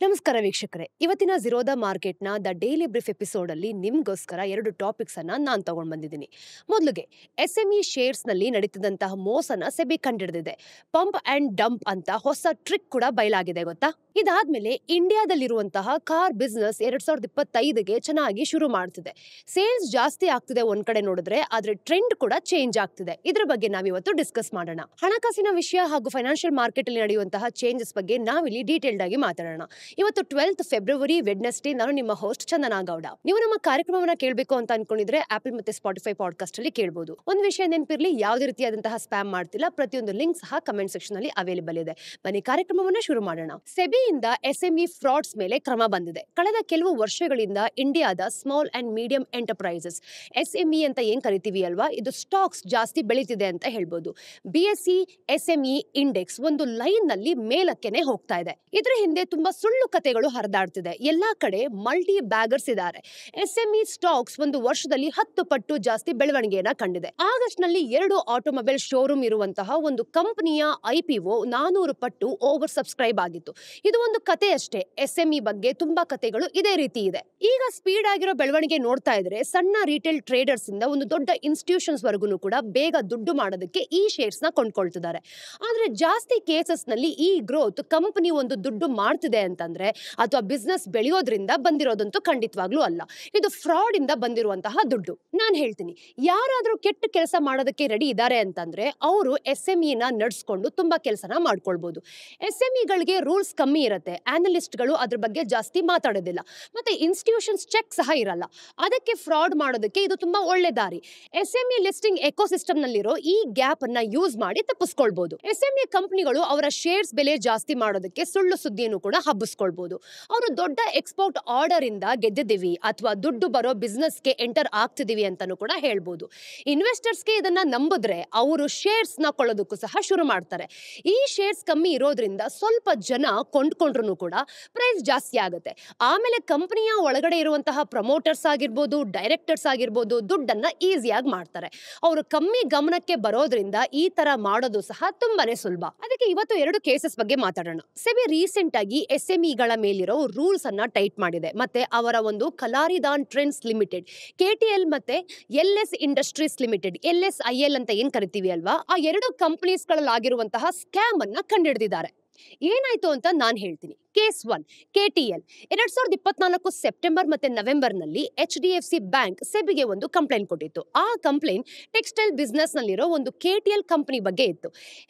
ನಮಸ್ಕಾರ ವೀಕ್ಷಕರೇ, ಇವತ್ತಿನ ಝೀರೋದ ಮಾರ್ಕೆಟ್ನ ದ ಡೈಲಿ ಬ್ರೀಫ್ ಎಪಿಸೋಡ್ ಅಲ್ಲಿ ನಿಮ್ಗೋಸ್ಕರ 2 ಟಾಪಿಕ್ಸ್ ಅನ್ನ ನಾನು ತಗೊಂಡ್ ಬಂದಿದ್ದೀನಿ. ಮೊದಲಿಗೆ ಎಸ್ಎಂಇ ಶೇರ್ಸ್ ನಲ್ಲಿ ನಡೀತಿದ್ದಂತಹ ಮೋಸನ ಸೆಬಿ ಕಂಡಿಡಿದಿದೆ. ಪಂಪ್ ಅಂಡ್ ಡಂಪ್ ಅಂತ ಹೊಸ ಟ್ರಿಕ್ ಕೂಡ ಬಯಲಾಗಿದೆ ಗೊತ್ತಾ. ಇದಾದ್ಮೇಲೆ ಇಂಡಿಯಾದಲ್ಲಿರುವಂತಹ ಕಾರ್ ಬಿಸ್ನೆಸ್ 2025ಗೆ ಚೆನ್ನಾಗಿ ಶುರು ಮಾಡ್ತಿದೆ. ಸೇಲ್ಸ್ ಜಾಸ್ತಿ ಆಗ್ತಿದೆ ಒಂದ್ ಕಡೆ ನೋಡಿದ್ರೆ, ಆದ್ರೆ ಟ್ರೆಂಡ್ ಕೂಡ ಚೇಂಜ್ ಆಗ್ತಿದೆ. ಇದ್ರ ಬಗ್ಗೆ ನಾವಿವತ್ತು ಡಿಸ್ಕಸ್ ಮಾಡೋಣ. ಹಣಕಾಸಿನ ವಿಷಯ ಹಾಗೂ ಫೈನಾನ್ಷಿಯಲ್ ಮಾರ್ಕೆಟ್ ಅಲ್ಲಿ ನಡೆಯುವಂತಹ ಚೇಂಜಸ್ ಬಗ್ಗೆ ನಾವಿಲ್ಲಿ ಡೀಟೇಲ್ಡ್ ಆಗಿ ಮಾತಾಡೋಣ. ಇವತ್ತು 12th ಫೆಬ್ರವರಿ ವೆಡ್ನೆಸ್ಡೇ. ನಾನು ನಿಮ್ಮ ಹೋಸ್ಟ್ ಚಂದನಾ ಗೌಡ. ನೀವು ನಮ್ಮ ಕಾರ್ಯಕ್ರಮವನ್ನ ಕೇಳಬೇಕು ಅಂತ ಅನ್ಕೊಂಡಿದ್ರೆ ಆಪಲ್ ಮತ್ತೆ ಸ್ಪಾಟಿಫೈ ಪಾಡ್ಕಾಸ್ಟ್ ಅಲ್ಲಿ ಕೇಳಬಹುದು. ಒಂದು ವಿಷಯ ನೆನಪಿರ್ಲಿ, ಯಾವುದೇ ರೀತಿಯಾದಂತಹ ಸ್ಪ್ಯಾಮ್ ಮಾಡ್ತಿಲ್ಲ. ಪ್ರತಿಯೊಂದು ಲಿಂಕ್ ಸಹ ಕಮೆಂಟ್ ಸೆಕ್ಷನ್ ಅಲ್ಲಿ ಅವೈಲೇಬಲ್ ಇದೆ. ಬನ್ನಿ ಕಾರ್ಯಕ್ರಮವನ್ನ ಶುರು ಮಾಡೋಣ. ಸೆಬಿಯಿಂದ ಎಸ್ಎಂಇ ಫ್ರಾಡ್ಸ್ ಮೇಲೆ ಕ್ರಮ ಬಂದಿದೆ. ಕಳೆದ ಕೆಲವು ವರ್ಷಗಳಿಂದ ಇಂಡಿಯಾದ small and medium enterprises SME ಅಂತ ಏನ್ ಕರಿತೀವಿ ಅಲ್ವಾ, ಇದು ಸ್ಟಾಕ್ಸ್ ಜಾಸ್ತಿ ಬೆಳೀತಿದೆ ಅಂತ ಹೇಳ್ಬೋದು. ಬಿಎಸ್ಸಿ ಎಸ್ಎಂಇ ಇಂಡೆಕ್ಸ್ ಒಂದು ಲೈನ್ ನಲ್ಲಿ ಮೇಲಕ್ಕೆನೆ ಹೋಗ್ತಾ ಇದೆ. ಇದ್ರ ಹಿಂದೆ ತುಂಬಾ ಸುಳ್ಳು ಕಥೆಗಳು ಹರಿದಾಡ್ತಿದೆ. ಎಲ್ಲಾ ಕಡೆ ಮಲ್ಟಿ ಬ್ಯಾಗರ್ಸ್ ಇದ್ದಾರೆ. ಎಸ್ಎಂಇ ಸ್ಟಾಕ್ಸ್ ಒಂದು ವರ್ಷದಲ್ಲಿ 10 ಪಟ್ಟು ಜಾಸ್ತಿ ಬೆಳವಣಿಗೆಯನ್ನ ಕಂಡಿದೆ. ಆಗಸ್ಟ್ ನಲ್ಲಿ 2 ಆಟೋಮೊಬೈಲ್ ಶೋರೂಮ್ ಇರುವಂತಹ ಒಂದು ಕಂಪನಿಯ ಐಪಿಒ 400 ಪಟ್ಟು ಓವರ್ ಸಬ್ಸ್ಕ್ರೈಬ್ ಆಗಿತ್ತು. ಇದು ಒಂದು ಕತೆ ಅಷ್ಟೇ. ಎಸ್ಎಂಇ ಬಗ್ಗೆ ತುಂಬಾ ಕಥೆಗಳು ಇದೇ ರೀತಿ ಇದೆ. ಈಗ ಸ್ಪೀಡ್ ಆಗಿರೋ ಬೆಳವಣಿಗೆ ನೋಡ್ತಾ ಇದ್ರೆ ಸಣ್ಣ ರಿಟೇಲ್ ಟ್ರೇಡರ್ಸ್ ಇಂದ ಒಂದು ದೊಡ್ಡ ಇನ್ಸ್ಟಿಟ್ಯೂಷನ್ಸ್ ವರೆಗೂ ಕೂಡ ಬೇಗ ದುಡ್ಡು ಮಾಡೋದಕ್ಕೆ ಈ ಶೇರ್ಸ್ ನ ಕೊಂಡ್ಕೊಳ್ತಿದ್ದಾರೆ. ಆದ್ರೆ ಜಾಸ್ತಿ ಕೇಸಸ್ ನಲ್ಲಿ ಈ ಗ್ರೋತ್ ಕಂಪನಿ ಒಂದು ದುಡ್ಡು ಮಾಡ್ತಿದೆ ಅಂತಂದ್ರೆ ಅಥವಾ ಬಿಸ್ನೆಸ್ ಬೆಳೆಯೋದ್ರಿಂದ ಬಂದಿರೋದಂತೂ ಖಂಡಿತವಾಗ್ಲೂ ಅಲ್ಲ. ಇದು ಫ್ರಾಡ್ ಇಂದ ಬಂದಿರುವಂತಹ ದುಡ್ಡು. ನಾನ್ ಹೇಳ್ತೀನಿ, ಯಾರಾದ್ರೂ ಕೆಟ್ಟ ಕೆಲಸ ಮಾಡೋದಕ್ಕೆ ರೆಡಿ ಇದ್ದಾರೆ ಅಂತಂದ್ರೆ ಅವರು ಎಸ್ಎಂಇ ನ ನಡೆಸ್ಕೊಂಡು ತುಂಬಾ ಕೆಲಸನ ಮಾಡ್ಕೊಳ್ಬಹುದು. ಎಸ್ಎಂಇಗಳಿಗೆ ರೂಲ್ಸ್ ಕಮ್ಮಿ ಇರುತ್ತೆ. ಅನಲಿಸ್ಟ್ ಗಳು ಅದ್ರ ಬಗ್ಗೆ ಜಾಸ್ತಿ ಮಾತಾಡೋದಿಲ್ಲ. ಮತ್ತೆ ಇನ್ಸ್ಟಿಟ್ಯೂಷನ್ಸ್ ಚೆಕ್ ಸಹ ಇರಲ್ಲ. ಅದಕ್ಕೆ ಫ್ರಾಡ್ ಮಾಡೋದಕ್ಕೆ ಇದು ತುಂಬಾ ಒಳ್ಳೆ ದಾರಿ. ಎಸ್ಎಂಇ ಲಿಸ್ಟಿಂಗ್ ಎಕೋಸಿಸ್ಟಮ್ ನಲ್ಲಿರೋ ಈ ಗ್ಯಾಪ್ ಅನ್ನ ಯೂಸ್ ಮಾಡಿ ತಪ್ಪಿಸ್ಕೊಳ್ಬಹುದು. ಎಸ್ಎಂಇ ಕಂಪನಿಗಳು ಅವರ ಶೇರ್ಸ್ ಬೆಲೆ ಜಾಸ್ತಿ ಮಾಡೋದಕ್ಕೆ ಸುಳ್ಳು ಸುದ್ದಿಯನ್ನು ಕೂಡ ಹಬ್ಬಿಸ್ಕೊಳ್ಬಹುದು. ಅವರು ದೊಡ್ಡ ಎಕ್ಸ್ಪೋರ್ಟ್ ಆರ್ಡರ್ ಇಂದ ಗೆದ್ದಿದ್ದೀವಿ ಅಥವಾ ದುಡ್ಡು ಬರೋ ಬಿಸ್ನೆಸ್ ಗೆ ಎಂಟರ್ ಆಗ್ತಿದೀವಿ ಅಂತಾನು ಕೂಡ ಹೇಳ್ಬೋದು. ಇನ್ವೆಸ್ಟರ್ಸ್ಗೆ ಇದನ್ನ ನಂಬಿದ್ರೆ ಅವರು ಶೇರ್ಸ್ ನ ಕೊಳ್ಳೋದಕ್ಕೂ ಸಹ ಶುರು ಮಾಡ್ತಾರೆ. ಈ ಶೇರ್ಸ್ ಕಮ್ಮಿ ಇರೋದ್ರಿಂದ ಸ್ವಲ್ಪ ಜನ ಕೊಂಡ್ಕೊಂಡ್ರು ಕೂಡ ಪ್ರೈಸ್ ಜಾಸ್ತಿ ಆಗುತ್ತೆ. ಆಮೇಲೆ ಕಂಪನಿಯ ಒಳಗಡೆ ಇರುವಂತಹ ಪ್ರಮೋಟರ್ಸ್ ಆಗಿರ್ಬೋದು, ಡೈರೆಕ್ಟರ್ಸ್ ಆಗಿರ್ಬೋದು, ದುಡ್ಡನ್ನ ಈಸಿಯಾಗಿ ಮಾಡ್ತಾರೆ. ಅವರು ಕಮ್ಮಿ ಗಮನಕ್ಕೆ ಬರೋದ್ರಿಂದ ಈ ತರ ಮಾಡೋದು ಸಹ ತುಂಬಾನೇ ಸುಲಭ. ಅದಕ್ಕೆ ಇವತ್ತು 2 ಕೇಸಸ್ ಬಗ್ಗೆ ಮಾತಾಡೋಣ. ಸೆಬಿ ರೀಸೆಂಟ್ ಆಗಿ ಎಸ್ಎಂಇಗಳ ಮೇಲಿರೋ ರೂಲ್ಸ್ ಅನ್ನ ಟೈಟ್ ಮಾಡಿದೆ. ಮತ್ತೆ ಅವರ ಒಂದು ಕಲಾರಿದಾನ್ ಟ್ರೆಂಡ್ಸ್ ಲಿಮಿಟೆಡ್, ಕೆಟಿಎಲ್ ಮತ್ತೆ ಎಲ್ಎಸ್ ಇಂಡಸ್ಟ್ರೀಸ್ ಲಿಮಿಟೆಡ್, ಎಲ್ಎಸ್ಐಎಲ್ ಅಂತ ಏನ್ ಕರಿತೀವಿ ಅಲ್ವಾ, ಆ 2 ಕಂಪನೀಸ್ ಗಳಲ್ಲಾಗಿರುವಂತಹ ಸ್ಕ್ಯಾಮ್ ಅನ್ನ ಕಂಡುಹಿಡಿದಿದ್ದಾರೆ. ಏನಾಯ್ತು ಅಂತ ನಾನ್ ಹೇಳ್ತೀನಿ. ಕೇಸ್ 1, ಕೆಟಿಎಲ್. 2024 ಸೆಪ್ಟೆಂಬರ್ ಮತ್ತೆ ನವೆಂಬರ್ ನಲ್ಲಿ HDFC ಬ್ಯಾಂಕ್ ಸೆಬಿಗೆ ಒಂದು ಕಂಪ್ಲೇಂಟ್ ಕೊಟ್ಟಿತ್ತು. ಆ ಕಂಪ್ಲೇಂಟ್ ಟೆಕ್ಸ್ಟೈಲ್ ಬಿಸ್ನೆಸ್ ನಲ್ಲಿರೋ ಒಂದು ಕೆಟಿಎಲ್ ಕಂಪನಿ ಬಗ್ಗೆ ಇತ್ತು.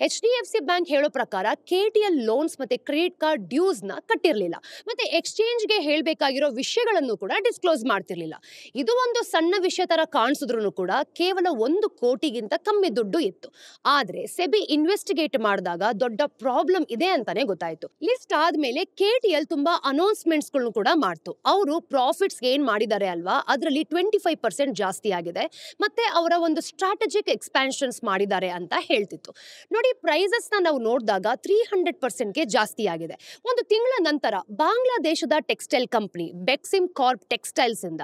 HDFC ಬ್ಯಾಂಕ್ ಹೇಳೋ ಪ್ರಕಾರ ಕೆಟಿಎಲ್ ಲೋನ್ಸ್ ಮತ್ತೆ ಕ್ರೆಡಿಟ್ ಕಾರ್ಡ್ ಡ್ಯೂಸ್ ನ ಕಟ್ಟಿರ್ಲಿಲ್ಲ. ಮತ್ತೆ ಎಕ್ಸ್ಚೇಂಜ್ ಗೆ ಹೇಳ್ಬೇಕಾಗಿರೋ ವಿಷಯಗಳನ್ನು ಕೂಡ ಡಿಸ್ಕ್ಲೋಸ್ ಮಾಡ್ತಿರ್ಲಿಲ್ಲ. ಇದು ಒಂದು ಸಣ್ಣ ವಿಷಯ ತರ ಕಾಣಿಸಿದ್ರು ಕೂಡ ಕೇವಲ 1 ಕೋಟಿಗಿಂತ ಕಮ್ಮಿ ದುಡ್ಡು ಇತ್ತು. ಆದ್ರೆ ಸೆಬಿ ಇನ್ವೆಸ್ಟಿಗೇಟ್ ಮಾಡಿದಾಗ ದೊಡ್ಡ ಪ್ರಾಬ್ಲಮ್ ಇದೆ ಅಂತಾನೆ ಗೊತ್ತಾಯ್ತು. ಲಿಸ್ಟ್ ಆದ್ಮೇಲೆ ಕೆಟಿಎಲ್ ತುಂಬಾ ಅನೌನ್ಸ್ಮೆಂಟ್ಸ್ ಗಳನ್ನು ಕೂಡ ಮಾಡ್ತು. ಅವರು ಪ್ರಾಫಿಟ್ಸ್ ಏನ್ ಮಾಡಿದ್ದಾರೆ ಅಲ್ವಾ, ಅದರಲ್ಲಿ 25% ಜಾಸ್ತಿ ಆಗಿದೆ. ಮತ್ತೆ ಅವರ ಒಂದು ಸ್ಟ್ರಾಟಜಿಕ್ ಎಕ್ಸ್ಪಾನ್ಷನ್ಸ್ ಮಾಡಿದ್ದಾರೆ ಅಂತ ಹೇಳ್ತಿತ್ತು. ನೋಡಿ, ಪ್ರೈಸಸ್ ನಾವು ನೋಡಿದಾಗ 300% ಗೆ ಜಾಸ್ತಿ ಆಗಿದೆ. ಒಂದು ತಿಂಗಳ ನಂತರ ಬಾಂಗ್ಲಾದೇಶದ ಟೆಕ್ಸ್ಟೈಲ್ ಕಂಪನಿ ಬೆಕ್ಸಿಮ್ ಕಾರ್ಪ್ ಟೆಕ್ಸ್ಟೈಲ್ಸ್ ಇಂದ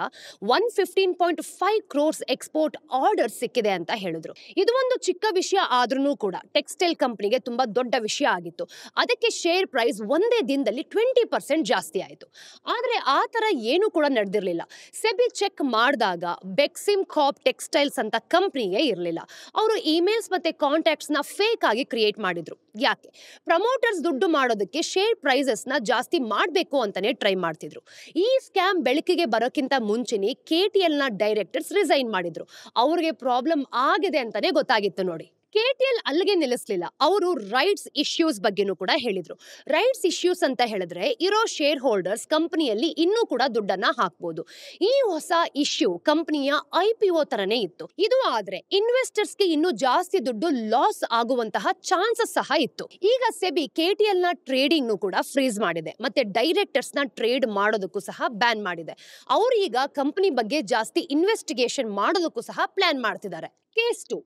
115.5 crores ಎಕ್ಸ್ಪೋರ್ಟ್ ಆರ್ಡರ್ ಸಿಕ್ಕಿದೆ ಅಂತ ಹೇಳಿದ್ರು. ಇದು ಒಂದು ಚಿಕ್ಕ ವಿಷಯ ಆದ್ರೂ ಕೂಡ ಟೆಕ್ಸ್ಟೈಲ್ ಕಂಪನಿಗೆ ತುಂಬಾ ದೊಡ್ಡ ವಿಷಯ ಆಗಿತ್ತು. ಅದಕ್ಕೆ ಶೇರ್ ಪ್ರೈಸ್ ಒಂದೇ ದಿನದಲ್ಲಿ 20% ಜಾಸ್ತಿ ಆಯಿತು. ಆದ್ರೆ ಆ ತರ ಏನು ಕೂಡ ನಡೆದಿರಲಿಲ್ಲ. ಸೆಬಿ ಚೆಕ್ ಮಾಡಿದಾಗ ಬೆಕ್ಸಿಮ್ ಕಾರ್ಪ್ ಟೆಕ್ಸ್ಟೈಲ್ಸ್ ಅಂತ ಕಂಪನಿಗೆ ಇರಲಿಲ್ಲ. ಅವರು ಇಮೇಲ್ಸ್ ಮತ್ತೆ ಕಾಂಟ್ಯಾಕ್ಟ್ಸ್ ನ ಫೇಕ್ ಆಗಿ ಕ್ರಿಯೇಟ್ ಮಾಡಿದ್ರು. ಯಾಕೆ? ಪ್ರಮೋಟರ್ಸ್ ದುಡ್ಡು ಮಾಡೋದಕ್ಕೆ ಶೇರ್ ಪ್ರೈಸಸ್ ನ ಜಾಸ್ತಿ ಮಾಡಬೇಕು ಅಂತಾನೆ ಟ್ರೈ ಮಾಡ್ತಿದ್ರು. ಈ ಸ್ಕ್ಯಾಮ್ ಬೆಳಕಿಗೆ ಬರೋಕ್ಕಿಂತ ಮುಂಚೆನೆ ಕೆಟಿಎಲ್ ನ ಡೈರೆಕ್ಟರ್ಸ್ ರಿಸೈನ್ ಮಾಡಿದ್ರು. ಅವ್ರಿಗೆ ಪ್ರಾಬ್ಲಮ್ ಆಗಿದೆ ಅಂತಾನೆ ಗೊತ್ತಾಗಿತ್ತು. ನೋಡಿ, ಕೆಟಿಎಲ್ ಅಲ್ಲಿಗೆ ನಿಲ್ಲಿಸಲಿಲ್ಲ. ಅವರು ರೈಟ್ಸ್ ಇಶ್ಯೂಸ್ ಬಗ್ಗೆನೂ ಕೂಡ ಹೇಳಿದ್ರು. ರೈಟ್ಸ್ ಇಶ್ಯೂಸ್ ಅಂತ ಹೇಳಿದ್ರೆ ಇರೋ ಶೇರ್ ಹೋಲ್ಡರ್ಸ್ ಕಂಪನಿಯಲ್ಲಿ ಇನ್ನೂ ಕೂಡ ದುಡ್ಡನ್ನ ಹಾಕ್ಬೋದು. ಈ ಹೊಸ ಇಶ್ಯೂ ಕಂಪನಿಯ ಐಪಿಒ ತರನೇ ಇತ್ತು. ಇದು ಆದ್ರೆ ಇನ್ವೆಸ್ಟರ್ಸ್ಗೆ ಇನ್ನೂ ಜಾಸ್ತಿ ದುಡ್ಡು ಲಾಸ್ ಆಗುವಂತಹ ಚಾನ್ಸಸ್ ಸಹ ಇತ್ತು. ಈಗ ಸೆಬಿ ಕೆಟಿಎಲ್ ನ ಟ್ರೇಡಿಂಗ್ ಕೂಡ ಫ್ರೀಸ್ ಮಾಡಿದೆ. ಮತ್ತೆ ಡೈರೆಕ್ಟರ್ಸ್ ನ ಟ್ರೇಡ್ ಮಾಡೋದಕ್ಕೂ ಸಹ ಬ್ಯಾನ್ ಮಾಡಿದೆ. ಅವರು ಈಗ ಕಂಪನಿ ಬಗ್ಗೆ ಜಾಸ್ತಿ ಇನ್ವೆಸ್ಟಿಗೇಷನ್ ಮಾಡೋದಕ್ಕೂ ಸಹ ಪ್ಲಾನ್ ಮಾಡ್ತಿದ್ದಾರೆ. Case 2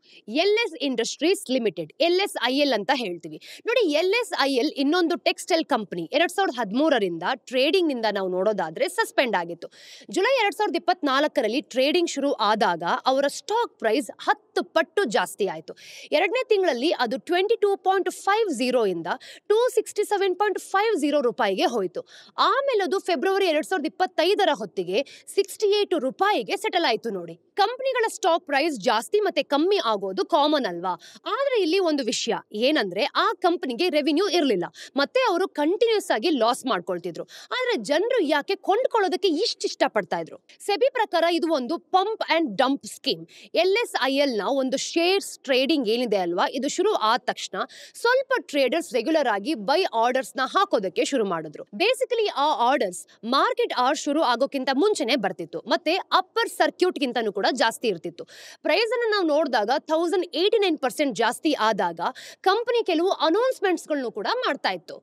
LS industries limited, LSIL ಅಂತ ಹೇಳ್ತೀವಿ ನೋಡಿ. LSIL ಇನ್ನೊಂದು ಟೆಕ್ಸ್ಟೈಲ್ ಕಂಪನಿ 2013ರಿಂದ ಟ್ರೇಡಿಂಗ್ ನಿಂದ ನಾವು ನೋಡೋದಾದ್ರೆ ಸಸ್ಪೆಂಡ್ ಆಗಿತ್ತು. ಜುಲೈ 2024ರಲ್ಲಿ ಟ್ರೇಡಿಂಗ್ ಶುರು ಆದಾಗ ಅವರ ಸ್ಟಾಕ್ ಪ್ರೈಸ್ 10 ಪಟ್ಟು ಜಾಸ್ತಿ ಆಯಿತು. ಎರಡನೇ ತಿಂಗಳಲ್ಲಿ ಅದು 22.50 ಇಂದ 267.50 ರೂಪಾಯಿಗೆ ಹೋಯಿತು. ಆಮೇಲೆ ಅದು ಫೆಬ್ರವರಿ 2025ರ ಹೊತ್ತಿಗೆ 68 ರೂಪಾಯಿಗೆ ಸೆಟಲ್ ಆಯಿತು ನೋಡಿ. ಕಂಪನಿಗಳ ಸ್ಟಾಕ್ ಪ್ರೈಸ್ ಜಾಸ್ತಿ ಮತ್ತೆ ಕಮ್ಮಿ ಆಗೋದು ಕಾಮನ್ ಅಲ್ವಾ. ಆದ್ರೆ ಇಲ್ಲಿ ಒಂದು ವಿಷಯ ಏನಂದ್ರೆ ಆ ಕಂಪನಿಗೆ ರೆವಿನ್ಯೂ ಇರಲಿಲ್ಲ ಮತ್ತೆ ಅವರು ಕಂಟಿನ್ಯೂಸ್ ಆಗಿ ಲಾಸ್ ಮಾಡ್ಕೊಳ್ತಿದ್ರು. ಆದ್ರೆ ಜನರು ಯಾಕೆ ಕೊಂಡ್ಕೊಳ್ಳೋದಕ್ಕೆ ಇಷ್ಟಪಡ್ತಾ ಇದ್ರು? ಸೆಬಿ ಪ್ರಕಾರ ಇದು ಒಂದು pump and dump scheme. LSIL ನ ಒಂದು ಶೇರ್ಸ್ ಟ್ರೇಡಿಂಗ್ ಏನಿದೆ ಅಲ್ವಾ, ಇದು ಶುರು ಆದ ತಕ್ಷಣ ಸ್ವಲ್ಪ ಟ್ರೇಡರ್ಸ್ ರೆಗ್ಯುಲರ್ ಆಗಿ ಬೈ ಆರ್ಡರ್ಸ್ ನ ಹಾಕೋದಕ್ಕೆ ಶುರು ಮಾಡಿದ್ರು. ಬೇಸಿಕಲಿ ಆ ಆರ್ಡರ್ಸ್ ಮಾರ್ಕೆಟ್ ಅವರ್ ಶುರು ಆಗೋಕ್ಕಿಂತ ಮುಂಚೆನೆ ಬರ್ತಿತ್ತು ಮತ್ತೆ ಅಪ್ಪರ್ ಸರ್ಕ್ಯೂಟ್ ಗಿಂತನೂ ಕೂಡ ಜಾಸ್ತಿ ಇರ್ತಿತ್ತು. ಪ್ರೈಸ್ ಅನ್ನು ನಾವು ನೋಡಿದಾಗ 1089% ಜಾಸ್ತಿ ಆದಾಗ ಕಂಪನಿ ಕೆಲವು ಅನೌನ್ಸ್ಮೆಂಟ್ಸ್ ಗಳನ್ನು ಕೂಡ ಮಾಡ್ತಾ ಇತ್ತು.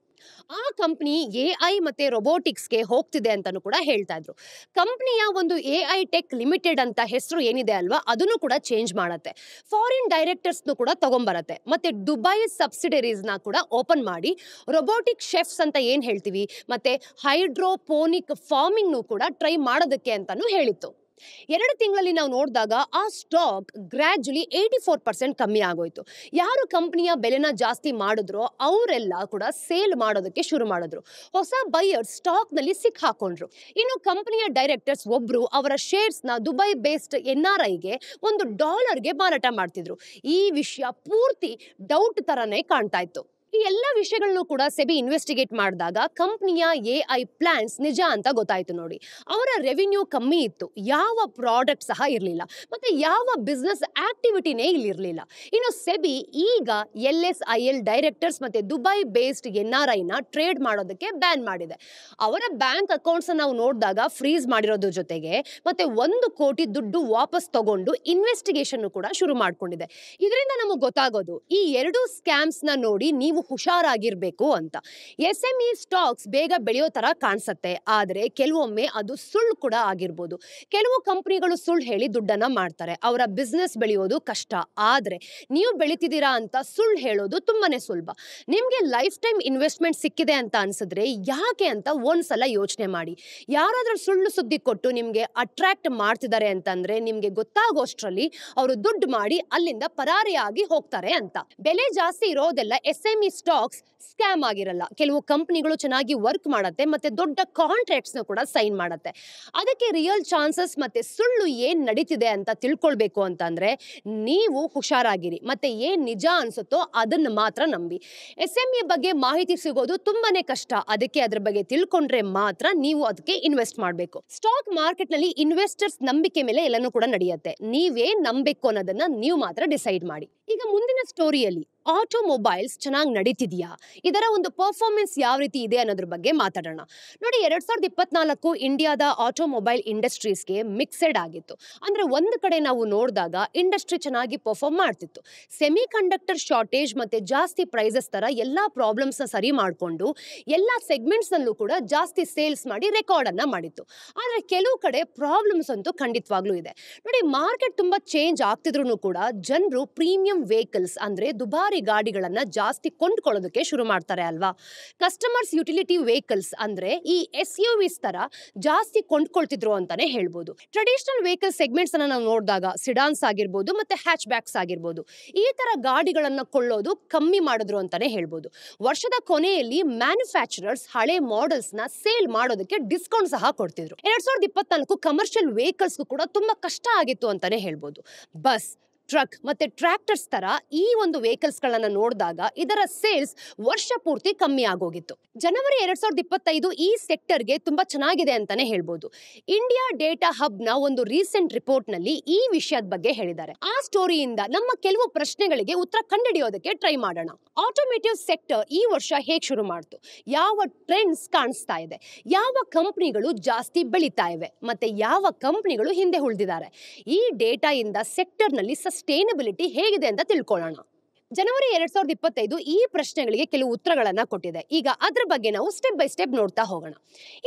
ಆ ಕಂಪನಿ AI ಮತ್ತೆ ರೊಬೋಟಿಕ್ಸ್ಗೆ ಹೋಗ್ತಿದೆ ಅಂತಾನು ಕೂಡ ಹೇಳ್ತಾ ಇದ್ರು. ಕಂಪನಿಯ ಒಂದು AI ಟೆಕ್ ಲಿಮಿಟೆಡ್ ಅಂತ ಹೆಸರು ಏನಿದೆ ಅಲ್ವಾ, ಅದನ್ನು ಕೂಡ ಚೇಂಜ್ ಮಾಡತ್ತೆ. ಫಾರಿನ್ ಡೈರೆಕ್ಟರ್ಸ್ ಕೂಡ ತಗೊಂಡ್ಬರತ್ತೆ ಮತ್ತೆ ದುಬೈ ಸಬ್ಸಿಡರೀಸ್ ನ ಕೂಡ ಓಪನ್ ಮಾಡಿ ರೊಬೋಟಿಕ್ ಶೆಫ್ಸ್ ಅಂತ ಏನ್ ಹೇಳ್ತೀವಿ ಮತ್ತೆ ಹೈಡ್ರೋಪೋನಿಕ್ ಫಾರ್ಮಿಂಗ್ ಕೂಡ ಟ್ರೈ ಮಾಡೋದಕ್ಕೆ ಅಂತಾನು ಹೇಳಿತ್ತು. 2 ತಿಂಗಳಲ್ಲಿ ನಾವು ನೋಡಿದಾಗ ಆ ಸ್ಟಾಕ್ ಗ್ರಾಜುಲಿ 84% ಕಮ್ಮಿ ಆಗೋಯ್ತು. ಯಾರು ಕಂಪನಿಯ ಬೆಲೆನ ಜಾಸ್ತಿ ಮಾಡಿದ್ರೋ ಅವರೆಲ್ಲ ಕೂಡ ಸೇಲ್ ಮಾಡೋದಕ್ಕೆ ಶುರು ಮಾಡಿದ್ರು. ಹೊಸ ಬೈಯರ್ಸ್ ಸ್ಟಾಕ್ ನಲ್ಲಿ ಸಿಕ್ಕಾಕೊಂಡ್ರು. ಇನ್ನು ಕಂಪನಿಯ ಡೈರೆಕ್ಟರ್ಸ್ ಒಬ್ರು ಅವರ ಶೇರ್ಸ್ ನ ದುಬೈ ಬೇಸ್ಡ್ NRIಗೆ $1ಗೆ ಮಾರಾಟ ಮಾಡ್ತಿದ್ರು. ಈ ವಿಷಯ ಪೂರ್ತಿ ಡೌಟ್ ತರನೇ ಕಾಣ್ತಾ ಇತ್ತು. ಈ ಎಲ್ಲ ವಿಷಯಗಳನ್ನು ಕೂಡ ಸೆಬಿ ಇನ್ವೆಸ್ಟಿಗೇಟ್ ಮಾಡಿದಾಗ ಕಂಪನಿಯ AI ಪ್ಲಾನ್ಸ್ ನಿಜ ಅಂತ ಗೊತ್ತಾಯ್ತು ನೋಡಿ. ಅವರ ರೆವಿನ್ಯೂ ಕಮ್ಮಿ ಇತ್ತು, ಯಾವ ಪ್ರಾಡಕ್ಟ್ ಸಹ ಇರಲಿಲ್ಲ ಮತ್ತೆ ಯಾವ ಬಿಸ್ನೆಸ್ ಆಕ್ಟಿವಿಟಿನೇ ಇಲ್ಲಿರಲಿಲ್ಲ. ಇನ್ನು ಸೆಬಿ ಈಗ LSIL ಡೈರೆಕ್ಟರ್ಸ್ ಮತ್ತೆ ದುಬೈ ಬೇಸ್ಡ್ NRIನ ಟ್ರೇಡ್ ಮಾಡೋದಕ್ಕೆ ಬ್ಯಾನ್ ಮಾಡಿದೆ. ಅವರ ಬ್ಯಾಂಕ್ ಅಕೌಂಟ್ಸ್ ನಾವು ನೋಡಿದಾಗ ಫ್ರೀಸ್ ಮಾಡಿರೋದ್ರ ಜೊತೆಗೆ ಮತ್ತೆ 1 ಕೋಟಿ ದುಡ್ಡು ವಾಪಸ್ ತಗೊಂಡು ಇನ್ವೆಸ್ಟಿಗೇಷನ್ ಕೂಡ ಶುರು ಮಾಡ್ಕೊಂಡಿದೆ. ಇದರಿಂದ ನಮಗೆ ಗೊತ್ತಾಗೋದು ಈ 2 ಸ್ಕ್ಯಾಮ್ಸ್ ನ ನೋಡಿ ನೀವು ಹುಷಾರಾಗಿರ್ಬೇಕು ಅಂತ. SME ಸ್ಟಾಕ್ಸ್ ಬೇಗ ಬೆಳೆಯೋ ತರ ಕಾಣಿಸುತ್ತೆ, ಆದ್ರೆ ಕೆಲವೊಮ್ಮೆ ಅದು ಸುಳ್ಳು ಕೂಡ ಆಗಿರ್ಬೋದು. ಕೆಲವು ಕಂಪನಿಗಳು ಸುಳ್ಳು ಹೇಳಿ ದುಡ್ಡನ್ನ ಮಾಡ್ತಾರೆ, ಅವರ ಬಿಸ್ನೆಸ್ ಬೆಳೆಯೋದು ಕಷ್ಟ. ಆದ್ರೆ ನೀವು ಬೆಳಿತಿದ್ದೀರಾ ಅಂತ ಸುಳ್ಳು ಹೇಳೋದು ತುಂಬಾನೇ ಸುಲಭ. ನಿಮ್ಗೆ ಲೈಫ್ ಟೈಮ್ ಇನ್ವೆಸ್ಟ್ಮೆಂಟ್ ಸಿಕ್ಕಿದೆ ಅಂತ ಅನ್ಸಿದ್ರೆ ಯಾಕೆ ಅಂತ ಒಂದ್ಸಲ ಯೋಚನೆ ಮಾಡಿ. ಯಾರಾದ್ರೂ ಸುಳ್ಳು ಸುದ್ದಿ ಕೊಟ್ಟು ನಿಮ್ಗೆ ಅಟ್ರಾಕ್ಟ್ ಮಾಡ್ತಿದ್ದಾರೆ ಅಂತಂದ್ರೆ ನಿಮ್ಗೆ ಗೊತ್ತಾಗೋಷ್ಟ್ರಲ್ಲಿ ಅವರು ದುಡ್ಡು ಮಾಡಿ ಅಲ್ಲಿಂದ ಪರಾರಿಯಾಗಿ ಹೋಗ್ತಾರೆ ಅಂತ. ಬೆಲೆ ಜಾಸ್ತಿ ಇರೋದೆಲ್ಲ SME ಸ್ಟಾಕ್ಸ್ ಸ್ಕ್ಯಾಮ್ ಆಗಿರಲ್ಲ. ಕೆಲವು ಕಂಪನಿಗಳು ಚೆನ್ನಾಗಿ ವರ್ಕ್ ಮಾಡತ್ತೆ ಮತ್ತೆ ದೊಡ್ಡ ಕಾಂಟ್ರಾಕ್ಟ್ಸ್ ಕೂಡ ಸೈನ್ ಮಾಡತ್ತೆ. ಅದಕ್ಕೆ ರಿಯಲ್ ಚಾನ್ಸಸ್ ಮತ್ತೆ ಸುಳ್ಳು ಏನ್ ನಡೀತಿದೆ ಅಂತ ತಿಳ್ಕೊಳ್ಬೇಕು ಅಂತಂದ್ರೆ ನೀವು ಹುಷಾರಾಗಿರಿ ಮತ್ತೆ ಏನ್ ನಿಜ ಅನ್ಸುತ್ತೋ ಅದನ್ನ ಮಾತ್ರ ನಂಬಿ. SME ಬಗ್ಗೆ ಮಾಹಿತಿ ಸಿಗೋದು ತುಂಬಾನೇ ಕಷ್ಟ, ಅದಕ್ಕೆ ಅದ್ರ ಬಗ್ಗೆ ತಿಳ್ಕೊಂಡ್ರೆ ಮಾತ್ರ ನೀವು ಅದಕ್ಕೆ ಇನ್ವೆಸ್ಟ್ ಮಾಡಬೇಕು. ಸ್ಟಾಕ್ ಮಾರ್ಕೆಟ್ ನಲ್ಲಿ ಇನ್ವೆಸ್ಟರ್ಸ್ ನಂಬಿಕೆ ಮೇಲೆ ಎಲ್ಲನೂ ಕೂಡ ನಡೆಯುತ್ತೆ. ನೀವೇನ್ ನಂಬೇಕು ಅನ್ನೋದನ್ನ ನೀವು ಮಾತ್ರ ಡಿಸೈಡ್ ಮಾಡಿ. ಈಗ ಮುಂದಿನ ಸ್ಟೋರಿಯಲ್ಲಿ ಆಟೋಮೊಬೈಲ್ಸ್ ಚೆನ್ನಾಗಿ ನಡೀತಿದ್ಯಾ, ಇದರ ಒಂದು ಪರ್ಫಾರ್ಮೆನ್ಸ್ ಯಾವ ರೀತಿ ಇದೆ ಅನ್ನೋದ್ರ ಬಗ್ಗೆ ಮಾತಾಡೋಣ ನೋಡಿ. 2024 ಇಂಡಿಯಾದ ಆಟೋಮೊಬೈಲ್ ಇಂಡಸ್ಟ್ರೀಸ್ಗೆ ಮಿಕ್ಸೆಡ್ ಆಗಿತ್ತು. ಅಂದ್ರೆ ಒಂದು ಕಡೆ ನಾವು ನೋಡಿದಾಗ ಇಂಡಸ್ಟ್ರಿ ಚೆನ್ನಾಗಿ ಪರ್ಫಾರ್ಮ್ ಮಾಡ್ತಿತ್ತು. ಸೆಮಿ ಕಂಡಕ್ಟರ್ ಶಾರ್ಟೇಜ್ ಮತ್ತೆ ಜಾಸ್ತಿ ಪ್ರೈಸಸ್ ತರ ಎಲ್ಲಾ ಪ್ರಾಬ್ಲಮ್ಸ್ ನ ಸರಿ ಮಾಡಿಕೊಂಡು ಎಲ್ಲಾ ಸೆಗ್ಮೆಂಟ್ಸ್ ನಲ್ಲೂ ಕೂಡ ಜಾಸ್ತಿ ಸೇಲ್ಸ್ ಮಾಡಿ ರೆಕಾರ್ಡ್ ಅನ್ನ ಮಾಡಿತ್ತು. ಆದ್ರೆ ಕೆಲವು ಕಡೆ ಪ್ರಾಬ್ಲಮ್ಸ್ ಅಂತೂ ಖಂಡಿತವಾಗ್ಲೂ ಇದೆ ನೋಡಿ. ಮಾರ್ಕೆಟ್ ತುಂಬಾ ಚೇಂಜ್ ಆಗ್ತಿದ್ರು ಕೂಡ ಜನರು ಪ್ರೀಮಿಯಂ ವೆಹಿಕಲ್ಸ್ ಅಂದ್ರೆ ದುಬಾರಿ ಗಾಡಿಗಳನ್ನ ಜಾಸ್ತಿ ಕೊಂಡ್ಕೊಳ್ಳೋದಕ್ಕೆ ಶುರು ಮಾಡ್ತಾರೆ ಅಲ್ವಾ. ಕಸ್ಟಮರ್ಸ್ ಯುಟಿಲಿಟಿ ವೆಹಿಕಲ್ಸ್ ಅಂದ್ರೆ ಈ SUVs ತರ ಜಾಸ್ತಿ ಕೊಂಡ್ಕೊಳ್ತಿದ್ರು ಅಂತಾನೆ ಹೇಳ್ಬೋದು. ಟ್ರೆಡಿಷನಲ್ ವೆಹಿಕಲ್ ಸೆಗ್ಮೆಂಟ್ಸ್ ಅನ್ನ ನಾವು ನೋಡಿದಾಗ ಸಿಡಾನ್ಸ್ ಆಗಿರ್ಬೋದು ಮತ್ತೆ ಹ್ಯಾಚ್ ಬ್ಯಾಕ್ಸ್ ಆಗಿರ್ಬೋದು, ಈ ತರ ಗಾಡಿಗಳನ್ನ ಕೊಳ್ಳೋದು ಕಮ್ಮಿ ಮಾಡಿದ್ರು ಅಂತಾನೆ ಹೇಳ್ಬೋದು. ವರ್ಷದ ಕೊನೆಯಲ್ಲಿ ಮ್ಯಾನುಫ್ಯಾಕ್ಚರರ್ಸ್ ಹಳೆ ಮಾಡೆಲ್ಸ್ ನ ಸೇಲ್ ಮಾಡೋದಕ್ಕೆ ಡಿಸ್ಕೌಂಟ್ ಸಹ ಕೊಡ್ತಿದ್ರು. 2024 ಕಮರ್ಷಿಯಲ್ ವೆಹಿಕಲ್ಸ್ ಕೂಡ ತುಂಬಾ ಕಷ್ಟ ಆಗಿತ್ತು ಅಂತಾನೆ ಹೇಳ್ಬೋದು. ಬಸ್, ಟ್ರಕ್ ಮತ್ತೆ ಟ್ರ್ಯಾಕ್ಟರ್ಸ್ ತರ ಈ ಒಂದು ವೆಹಿಕಲ್ಸ್ ಗಳನ್ನ ನೋಡಿದಾಗ ಇದರ ಸೇಲ್ಸ್ ವರ್ಷ ಪೂರ್ತಿ ಕಮ್ಮಿ ಆಗೋಗಿತ್ತು. ಜನವರಿ 2025 ಈ ಸೆಕ್ಟರ್ಗೆ ತುಂಬಾ ಚೆನ್ನಾಗಿದೆ ಅಂತಾನೆ ಹೇಳ್ಬೋದು. ಇಂಡಿಯಾ ಡೇಟಾ ಹಬ್ ನ ಒಂದು ರೀಸೆಂಟ್ ರಿಪೋರ್ಟ್ ನಲ್ಲಿ ಈ ವಿಷಯದ ಬಗ್ಗೆ ಹೇಳಿದ್ದಾರೆ. ಆ ಸ್ಟೋರಿಯಿಂದ ನಮ್ಮ ಕೆಲವು ಪ್ರಶ್ನೆಗಳಿಗೆ ಉತ್ತರ ಕಂಡುಹಿಡಿಯೋದಕ್ಕೆ ಟ್ರೈ ಮಾಡೋಣ. ಆಟೋಮೇಟಿವ್ ಸೆಕ್ಟರ್ ಈ ವರ್ಷ ಹೇಗೆ ಶುರು ಮಾಡ್ತು, ಯಾವ ಟ್ರೆಂಡ್ಸ್ ಕಾಣಿಸ್ತಾ ಇದೆ, ಯಾವ ಕಂಪನಿಗಳು ಜಾಸ್ತಿ ಬೆಳೀತಾ ಇವೆ ಮತ್ತೆ ಯಾವ ಕಂಪನಿಗಳು ಹಿಂದೆ ಉಳಿದಿದ್ದಾರೆ, ಈ ಡೇಟಾ ಇಂದ ಸೆಕ್ಟರ್ ನಲ್ಲಿ ಸಸ್ಟೈನಬಿಲಿಟಿ ಹೇಗಿದೆ ಅಂತ ತಿಳ್ಕೊಳ್ಳೋಣ. ಜನವರಿ 2025 ಈ ಪ್ರಶ್ನೆಗಳಿಗೆ ಕೆಲವು ಉತ್ತರಗಳನ್ನ ಕೊಟ್ಟಿದೆ. ಈಗ ಅದ್ರ ಬಗ್ಗೆ ನಾವು ಸ್ಟೆಪ್ ಬೈ ಸ್ಟೆಪ್ ನೋಡ್ತಾ ಹೋಗೋಣ.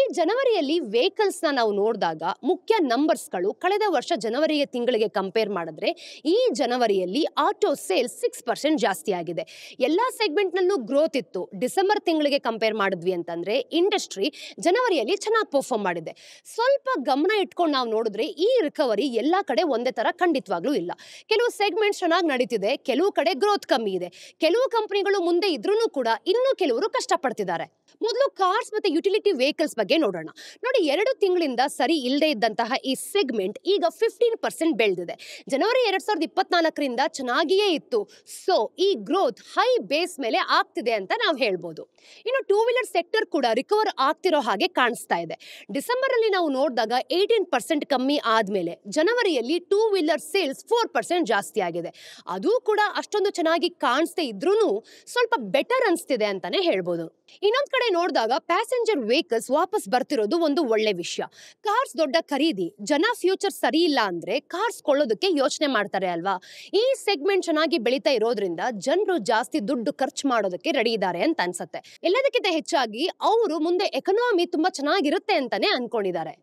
ಈ ಜನವರಿಯಲ್ಲಿ ವೆಹಿಕಲ್ಸ್ ನಾವು ನೋಡಿದಾಗ ಮುಖ್ಯ ನಂಬರ್ಸ್ಗಳು ಕಳೆದ ವರ್ಷ ಜನವರಿಗೆ ತಿಂಗಳಿಗೆ ಕಂಪೇರ್ ಮಾಡಿದ್ರೆ ಈ ಜನವರಿಯಲ್ಲಿ ಆಟೋ ಸೇಲ್ಸ್ 6% ಜಾಸ್ತಿ ಆಗಿದೆ. ಎಲ್ಲಾ ಸೆಗ್ಮೆಂಟ್ ನಲ್ಲೂ ಗ್ರೋತ್ ಇತ್ತು. ಡಿಸೆಂಬರ್ ತಿಂಗಳಿಗೆ ಕಂಪೇರ್ ಮಾಡಿದ್ವಿ ಅಂತಂದ್ರೆ ಇಂಡಸ್ಟ್ರಿ ಜನವರಿಯಲ್ಲಿ ಚೆನ್ನಾಗಿ ಪರ್ಫಾರ್ಮ್ ಮಾಡಿದೆ. ಸ್ವಲ್ಪ ಗಮನ ಇಟ್ಕೊಂಡು ನಾವು ನೋಡಿದ್ರೆ ಈ ರಿಕವರಿ ಎಲ್ಲಾ ಕಡೆ ಒಂದೇ ತರ ಖಂಡಿತವಾಗ್ಲೂ ಇಲ್ಲ. ಕೆಲವು ಸೆಗ್ಮೆಂಟ್ ಚೆನ್ನಾಗಿ ನಡೀತಿದೆ, ಕೆಲವು ಕಡೆ ಗ್ರೋತ್ ಕಮ್ಮಿ ಇದೆ. ಕೆಲವು ಕಂಪನಿಗಳು ಮುಂದೆ ಇದ್ರೂ ಕೂಡ ಇನ್ನು ಕೆಲವರು ಕಷ್ಟಪಡ್ತಿದ್ದಾರೆ. ಮೊದಲು ಕಾರ್ಸ್ ಮತ್ತೆ ಯುಟಿಲಿಟಿ ವೆಹಿಕಲ್ಸ್ ಬಗ್ಗೆ ನೋಡೋಣ. ನೋಡಿ, 2 ತಿಂಗಳಿಂದ ಸರಿ ಇಲ್ಲದೆ ಇದ್ದಂತಹ ಈ ಸೆಗ್ಮೆಂಟ್ ಈಗ 15% ಬೆಳೆದಿದೆ. ಜನವರಿ 2024ರಿಂದ ಚೆನ್ನಾಗಿಯೇ ಇತ್ತು. ಸೊ ಈ ಗ್ರೋತ್ ಹೈ ಬೇಸ್ ಮೇಲೆ ಆಗ್ತಿದೆ ಅಂತ ನಾವು ಹೇಳ್ಬೋದು. ಇನ್ನು ಟೂ ವೀಲರ್ ಸೆಕ್ಟರ್ ಕೂಡ ರಿಕವರ್ ಆಗ್ತಿರೋ ಹಾಗೆ ಕಾಣಿಸ್ತಾ ಇದೆ. ಡಿಸೆಂಬರ್ ಅಲ್ಲಿ ನಾವು ನೋಡಿದಾಗ 18% ಕಮ್ಮಿ ಆದ್ಮೇಲೆ ಜನವರಿಯಲ್ಲಿ ಟೂ ವೀಲರ್ ಸೇಲ್ಸ್ 4% ಜಾಸ್ತಿ ಆಗಿದೆ. ಅದು ಕೂಡ ಅಷ್ಟೊಂದು ಚೆನ್ನಾಗಿ ಕಾಣಿಸ್ತಾ ಇದ್ರೂ ಸ್ವಲ್ಪ ಬೆಟರ್ ಅನ್ಸ್ತಿದೆ ಅಂತಾನೆ ಹೇಳ್ಬೋದು. ಇನ್ನೊಂದ್ ಕಡೆ ನೋಡಿದಾಗ ಪ್ಯಾಸೆಂಜರ್ ವೆಹಿಕಲ್ಸ್ ವಾಪಸ್ ಬರ್ತಿರೋದು ಒಂದು ಒಳ್ಳೆ ವಿಷಯ. ಕಾರ್ಸ್ ದೊಡ್ಡ ಖರೀದಿ, ಜನ ಫ್ಯೂಚರ್ ಸರಿ ಇಲ್ಲ ಅಂದ್ರೆ ಕಾರ್ಸ್ ಕೊಳ್ಳೋದಕ್ಕೆ ಯೋಚನೆ ಮಾಡ್ತಾರೆ ಅಲ್ವಾ. ಈ ಸೆಗ್ಮೆಂಟ್ ಚೆನ್ನಾಗಿ ಬೆಳೀತಾ ಇರೋದ್ರಿಂದ ಜನರು ಜಾಸ್ತಿ ದುಡ್ಡು ಖರ್ಚು ಮಾಡೋದಕ್ಕೆ ರೆಡಿ ಇದ್ದಾರೆ ಅಂತ ಅನ್ಸುತ್ತೆ. ಎಲ್ಲದಕ್ಕಿಂತ ಹೆಚ್ಚಾಗಿ ಅವರು ಮುಂದೆ ಎಕನಾಮಿ ತುಂಬಾ ಚೆನ್ನಾಗಿರುತ್ತೆ ಅಂತಾನೆ ಅನ್ಕೊಂಡಿದ್ದಾರೆ.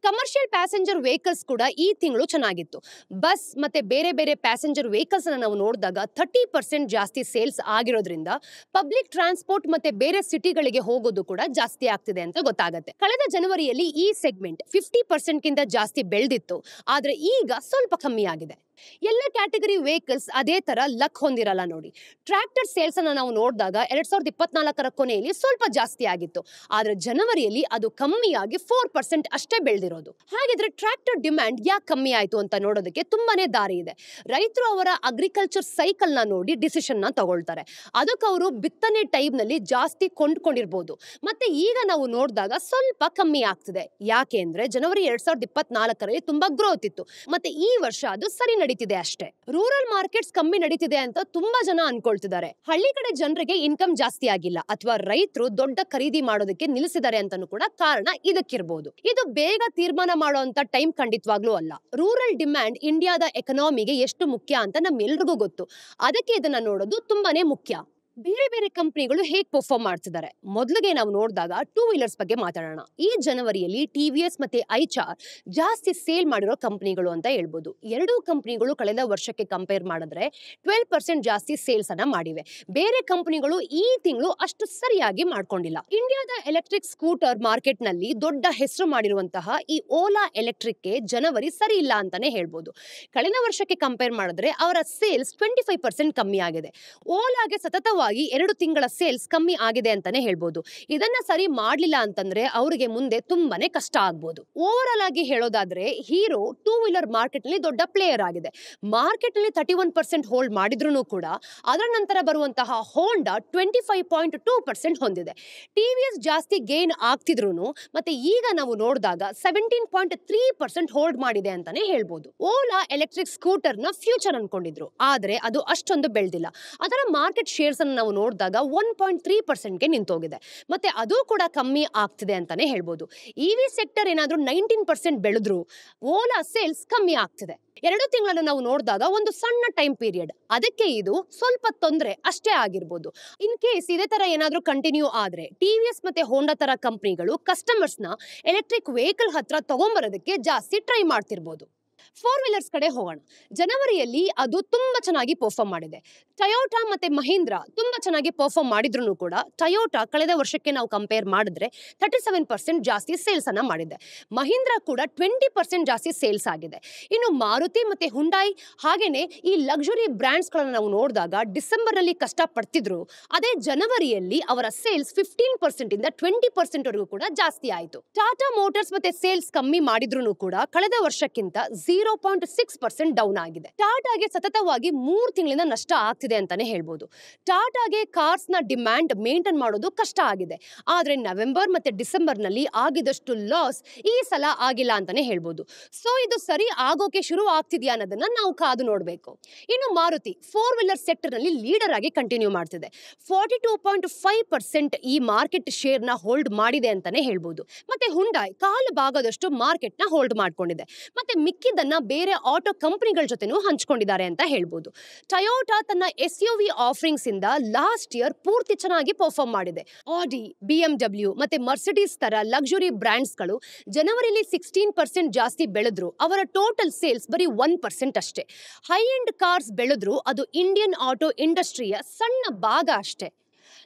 ಕಮರ್ಷಿಯಲ್ ಪ್ಯಾಸೆಂಜರ್ ವೆಹಿಕಲ್ಸ್ ಕೂಡ ಈ ತಿಂಗಳು ಚೆನ್ನಾಗಿತ್ತು. ಬಸ್ ಮತ್ತೆ ಬೇರೆ ಬೇರೆ ಪ್ಯಾಸೆಂಜರ್ ವೆಹಿಕಲ್ಸ್ ನಾವು ನೋಡಿದಾಗ 30% ಜಾಸ್ತಿ ಸೇಲ್ಸ್ ಆಗಿರೋದ್ರಿಂದ ಪಬ್ಲಿಕ್ ಟ್ರಾನ್ಸ್ಪೋರ್ಟ್ ಮತ್ತೆ ಬೇರೆ ಸಿಟಿಗಳಿಗೆ ಹೋಗೋದು ಕೂಡ ಜಾಸ್ತಿ ಆಗ್ತಿದೆ ಅಂತ ಗೊತ್ತಾಗುತ್ತೆ. ಕಳೆದ ಜನವರಿಯಲ್ಲಿ ಈ ಸೆಗ್ಮೆಂಟ್ 50% ಗಿಂತ ಜಾಸ್ತಿ ಬೆಳೆದಿತ್ತು, ಆದ್ರೆ ಈಗ ಸ್ವಲ್ಪ ಕಮ್ಮಿ ಆಗಿದೆ. ಎಲ್ಲ ಕ್ಯಾಟಗರಿ ವೆಹಿಕಲ್ಸ್ ಅದೇ ತರ ಲಕ್ ಹೊಂದಿರಲ್ಲ. ನೋಡಿ, ಟ್ರ್ಯಾಕ್ಟರ್ ಸೇಲ್ಸ್ ಅನ್ನ ನಾವು ನೋಡಿದಾಗ 2024ರ ಕೊನೆಯಲ್ಲಿ ಸ್ವಲ್ಪ ಜಾಸ್ತಿ ಆಗಿತ್ತು, ಆದ್ರೆ ಜನವರಿಯಲ್ಲಿ ಅದು ಕಮ್ಮಿಯಾಗಿ 4% ಅಷ್ಟೇ ಬೆಳೆದಿರೋದು. ಹಾಗಿದ್ರೆ ಟ್ರ್ಯಾಕ್ಟರ್ ಡಿಮ್ಯಾಂಡ್ ಯಾಕೆ ಕಮ್ಮಿ ಆಯ್ತು ಅಂತ ನೋಡೋದಕ್ಕೆ ತುಂಬಾನೇ ದಾರಿ ಇದೆ. ರೈತರು ಅವರ ಅಗ್ರಿಕಲ್ಚರ್ ಸೈಕಲ್ ನ ನೋಡಿ ಡಿಸಿಷನ್ ನ ತಗೊಳ್ತಾರೆ. ಅದಕ್ಕೆ ಅವರು ಬಿತ್ತನೆ ಟೈಮ್ ನಲ್ಲಿ ಜಾಸ್ತಿ ಕೊಂಡ್ಕೊಂಡಿರ್ಬೋದು. ಮತ್ತೆ ಈಗ ನಾವು ನೋಡಿದಾಗ ಸ್ವಲ್ಪ ಕಮ್ಮಿ ಆಗ್ತಿದೆ. ಯಾಕೆ ಅಂದ್ರೆ ಜನವರಿ 2024ರಲ್ಲಿ ತುಂಬಾ ಗ್ರೋತ್ ಇತ್ತು, ಮತ್ತೆ ಈ ವರ್ಷ ಅದು ಸರಿ ನಡೀತಿದೆ ಅಷ್ಟೇ. ರೂರಲ್ ಮಾರ್ಕೆಟ್ಸ್ ಕಮ್ಮಿ ನಡೀತಿದೆ ಅಂತ ತುಂಬಾ ಜನ ಅನ್ಕೊಳ್ತಿದ್ದಾರೆ. ಹಳ್ಳಿ ಕಡೆ ಜನರಿಗೆ ಇನ್ಕಮ್ ಜಾಸ್ತಿ ಆಗಿಲ್ಲ ಅಥವಾ ರೈತರು ದೊಡ್ಡ ಖರೀದಿ ಮಾಡೋದಕ್ಕೆ ನಿಲ್ಲಿಸಿದ್ದಾರೆ ಅಂತಾನೂ ಕೂಡ ಕಾರಣ ಇದಕ್ಕಿರ್ಬೋದು. ಇದು ಬೇಗ ತೀರ್ಮಾನ ಮಾಡುವಂತ ಟೈಮ್ ಖಂಡಿತವಾಗ್ಲೂ ಅಲ್ಲ. ರೂರಲ್ ಡಿಮ್ಯಾಂಡ್ ಇಂಡಿಯಾದ ಎಕನಾಮಿಗೆ ಎಷ್ಟು ಮುಖ್ಯ ಅಂತ ನಮ್ಮೆಲ್ರಿಗೂ ಗೊತ್ತು. ಅದಕ್ಕೆ ಇದನ್ನ ನೋಡೋದು ತುಂಬಾನೇ ಮುಖ್ಯ. ಬೇರೆ ಬೇರೆ ಕಂಪನಿಗಳು ಹೇಗೆ ಪರ್ಫಾರ್ಮ್ ಮಾಡ್ತಿದ್ದಾರೆ ಮೊದಲಿಗೆ ನಾವು ನೋಡಿದಾಗ ಟೂ ವೀಲರ್ಸ್ ಬಗ್ಗೆ ಮಾತಾಡೋಣ. ಈ ಜನವರಿಯಲ್ಲಿ ಟಿವಿಎಸ್ ಮತ್ತೆ ಐಚಾರ್ ಜಾಸ್ತಿ ಸೇಲ್ ಮಾಡಿರೋ ಕಂಪನಿಗಳು ಅಂತ ಹೇಳ್ಬೋದು. ಎರಡೂ ಕಂಪನಿಗಳು ಕಳೆದ ವರ್ಷಕ್ಕೆ ಕಂಪೇರ್ ಮಾಡಿದ್ರೆ 12% ಜಾಸ್ತಿ ಸೇಲ್ಸ್ ಅನ್ನ ಮಾಡಿವೆ. ಬೇರೆ ಕಂಪನಿಗಳು ಈ ತಿಂಗಳು ಅಷ್ಟು ಸರಿಯಾಗಿ ಮಾಡ್ಕೊಂಡಿಲ್ಲ. ಇಂಡಿಯಾದ ಎಲೆಕ್ಟ್ರಿಕ್ ಸ್ಕೂಟರ್ ಮಾರ್ಕೆಟ್ ನಲ್ಲಿ ದೊಡ್ಡ ಹೆಸರು ಮಾಡಿರುವಂತಹ ಈ ಓಲಾ ಎಲೆಕ್ಟ್ರಿಕ್ಗೆ ಜನವರಿ ಸರಿ ಇಲ್ಲ ಅಂತಾನೆ ಹೇಳ್ಬೋದು. ಕಳೆದ ವರ್ಷಕ್ಕೆ ಕಂಪೇರ್ ಮಾಡಿದ್ರೆ ಅವರ ಸೇಲ್ಸ್ 25% ಕಮ್ಮಿ ಆಗಿದೆ. ಓಲಾಗೆ ಸತತವಾಗಿ 2 ತಿಂಗಳ ಸೇಲ್ಸ್ ಕಮ್ಮಿ ಆಗಿದೆ ಅಂತಾನೆ ಹೇಳ್ಬೋದು. ಇದನ್ನ ಸರಿ ಮಾಡ್ಲಿಲ್ಲ ಅಂತಂದ್ರೆ ಅವರಿಗೆ ಮುಂದೆ ತುಂಬಾನೇ ಕಷ್ಟ ಆಗ್ಬೋದು. ಓವರ್ ಆಲ್ ಆಗಿ ಹೇಳೋದಾದ್ರೆ ಹೀರೋ ಟೂ ವೀಲರ್ ಮಾರ್ಕೆಟ್ ನಲ್ಲಿ ದೊಡ್ಡ ಪ್ಲೇಯರ್ ಆಗಿದೆ. ಮಾರ್ಕೆಟ್ ನಲ್ಲಿ 31% ಹೋಲ್ಡ್ ಮಾಡಿದ್ರು ಕೂಡ ಅದರ ನಂತರ ಬರುವಂತಹ ಹೋಂಡಾ 25.2% ಹೊಂದಿದೆ. ಟಿವಿಎಸ್ ಜಾಸ್ತಿ ಗೇನ್ ಆಗ್ತಿದ್ರು ಮತ್ತೆ ಈಗ ನಾವು ನೋಡಿದಾಗ 17.3% ಹೋಲ್ಡ್ ಮಾಡಿದೆ ಅಂತಾನೆ ಹೇಳ್ಬೋದು. ಓಲಾ ಎಲೆಕ್ಟ್ರಿಕ್ ಸ್ಕೂಟರ್ ನ ಫ್ಯೂಚರ್ ಅನ್ಕೊಂಡಿದ್ರು, ಆದ್ರೆ ಅದು ಅಷ್ಟೊಂದು ಬೆಳೆದಿಲ್ಲ. ಅದರ ಮಾರ್ಕೆಟ್ ಶೇರ್ಸ್ ಅನ್ನು ನಾವು ನೋಡಿದಾಗ 1.3% ಗೆ ನಿಂತೋಗಿದೆ. ಮತ್ತೆ ಅದು ಕೂಡ ಕಮ್ಮಿ ಆಗ್ತಿದೆ ಅಂತಾನೆ ಹೇಳ್ಬೋದು. ಇವಿ ಸೆಕ್ಟರ್ ಏನಾದ್ರೂ 19% ಬೆಳೆದ್ರು ಓಲಾ ಸೇಲ್ಸ್ ಕಮ್ಮಿ ಆಗ್ತಿದೆ. 2 ತಿಂಗಳನ್ನು ನಾವು ನೋಡಿದಾಗ ಒಂದು ಸಣ್ಣ ಟೈಮ್ ಪೀರಿಯಡ್, ಅದಕ್ಕೆ ಇದು ಸ್ವಲ್ಪ ತೊಂದರೆ ಅಷ್ಟೇ ಆಗಿರ್ಬೋದು. ಇನ್ ಕೇಸ್ ಇದೇ ತರ ಏನಾದ್ರೂ ಕಂಟಿನ್ಯೂ ಆದ್ರೆ ಟಿವಿಎಸ್ ಮತ್ತೆ ಹೋಂಡಾ ತರ ಕಂಪನಿಗಳು ಕಸ್ಟಮರ್ಸ್ ನ ಎಲೆಕ್ಟ್ರಿಕ್ ವೆಹಿಕಲ್ ಹತ್ರ ತಗೊಂಬರೋದಕ್ಕೆ ಜಾಸ್ತಿ ಟ್ರೈ ಮಾಡ್ತಿರ್ಬೋದು. ಫೋರ್ ವೀಲರ್ಸ್ ಕಡೆ ಹೋಗೋಣ. ಜನವರಿಯಲ್ಲಿ ಅದು ತುಂಬಾ ಚೆನ್ನಾಗಿ ಪರ್ಫಾರ್ಮ್ ಮಾಡಿದೆ. ಟೊಯೋಟಾ ಮತ್ತೆ ಮಹೀಂದ್ರಾ ತುಂಬಾ ಚೆನ್ನಾಗಿ ಪರ್ಫಾರ್ಮ್ ಮಾಡಿದ್ರು ಕೂಡ ಟೊಯೋಟಾ ಕಳೆದ ವರ್ಷಕ್ಕೆ ನಾವು ಕಂಪೇರ್ ಮಾಡಿದ್ರೆ 37% ಜಾಸ್ತಿ ಸೇಲ್ಸ್ ಅನ್ನ ಮಾಡಿದೆ. ಮಹೀಂದ್ರಾ ಕೂಡ 20% ಜಾಸ್ತಿ ಸೇಲ್ಸ್ ಆಗಿದೆ. ಇನ್ನು ಮಾರುತಿ ಮತ್ತೆ ಹುಂಡಾಯಿ ಹಾಗೇನೆ ಈ ಲಕ್ಸುರಿ ಬ್ರ್ಯಾಂಡ್ಸ್ ಗಳನ್ನ ನಾವು ನೋಡಿದಾಗ ಡಿಸೆಂಬರ್ ನಲ್ಲಿ ಕಷ್ಟ ಪಡ್ತಿದ್ರು, ಅದೇ ಜನವರಿಯಲ್ಲಿ ಅವರ ಸೇಲ್ಸ್ 15% ಇಂದ 20% ವರೆಗೂ ಕೂಡ ಜಾಸ್ತಿ ಆಯಿತು. ಟಾಟಾ ಮೋಟಾರ್ಸ್ ಮತ್ತೆ ಸೇಲ್ಸ್ ಕಮ್ಮಿ ಮಾಡಿದ್ರು ಕೂಡ ಕಳೆದ ವರ್ಷಕ್ಕಿಂತ 0.6% ಡೌನ್ ಆಗಿದೆ. ಟಾಟಾಗೆ ಸತತವಾಗಿ 3 ತಿಂಗಳಿಂದ ನಷ್ಟ ಆಗ್ತಿದೆ ಅಂತಾನೆ ಹೇಳ್ಬೋದು. ಟಾಟಾಗೆ ಕಾರ್ಸ್ ನ ಡಿಮ್ಯಾಂಡ್ ಮೇಂಟೈನ್ ಮಾಡೋದು ಕಷ್ಟ ಆಗಿದೆ, ಆದ್ರೆ ನವೆಂಬರ್ ಮತ್ತೆ ಡಿಸೆಂಬರ್ ನಲ್ಲಿ ಆಗಿದಷ್ಟು ಲಾಸ್ ಈ ಸಲ ಆಗಿಲ್ಲ ಅಂತಾನೆ ಹೇಳ್ಬೋದು. ಸೊ ಇದು ಸರಿ ಆಗೋಕೆ ಶುರು ಆಗ್ತಿದ್ಯಾ ಅನ್ನೋದನ್ನ ನಾವು ಕಾದು ನೋಡ್ಬೇಕು. ಇನ್ನು ಮಾರುತಿ ಫೋರ್ ವೀಲರ್ ಸೆಕ್ಟರ್ ನಲ್ಲಿ ಲೀಡರ್ ಆಗಿ ಕಂಟಿನ್ಯೂ ಮಾಡ್ತಿದೆ. 42.5% ಈ ಮಾರ್ಕೆಟ್ ಶೇರ್ ನ ಹೋಲ್ಡ್ ಮಾಡಿದೆ ಅಂತಾನೆ ಹೇಳ್ಬೋದು. ಮತ್ತೆ ಹುಂಡಾಯ್ ಕಾಲು ಭಾಗದಷ್ಟು ಮಾರ್ಕೆಟ್ ನ ಹೋಲ್ಡ್ ಮಾಡ್ಕೊಂಡಿದೆ. ಮತ್ತೆ ಮಿಕ್ಕಿದ ಇದನ್ನ ಬೇರೆ ಆಟೋ ಕಂಪನಿಗಳ ಜೊತೆನೂ ಹಂಚ್ಕೊಂಡಿದ್ದಾರೆ ಅಂತ ಹೇಳ್ಬೋದು. ಟೊಯೋಟಾ ತನ್ನ SUV ಆಫರಿಂಗ್ಸ್ ಇಂದ ಲಾಸ್ಟ್ ಇಯರ್ ಪೂರ್ತಿ ಚೆನ್ನಾಗಿ ಪರ್ಫಾರ್ಮ್ ಮಾಡಿದೆ. ಆಡಿ, BMW ಮತ್ತೆ ಮರ್ಸಿಡೀಸ್ ತರ ಲಕ್ಸುರಿ ಬ್ರ್ಯಾಂಡ್ಸ್ಗಳು ಜನವರಿಯಲ್ಲಿ 16% ಜಾಸ್ತಿ ಬೆಳೆದ್ರು ಅವರ ಟೋಟಲ್ ಸೇಲ್ಸ್ ಬರೀ 1% ಅಷ್ಟೇ. ಹೈ ಎಂಡ್ ಕಾರ್ಸ್ ಬೆಳೆದ್ರು ಅದು ಇಂಡಿಯನ್ ಆಟೋ ಇಂಡಸ್ಟ್ರಿಯ ಸಣ್ಣ ಭಾಗ ಅಷ್ಟೇ.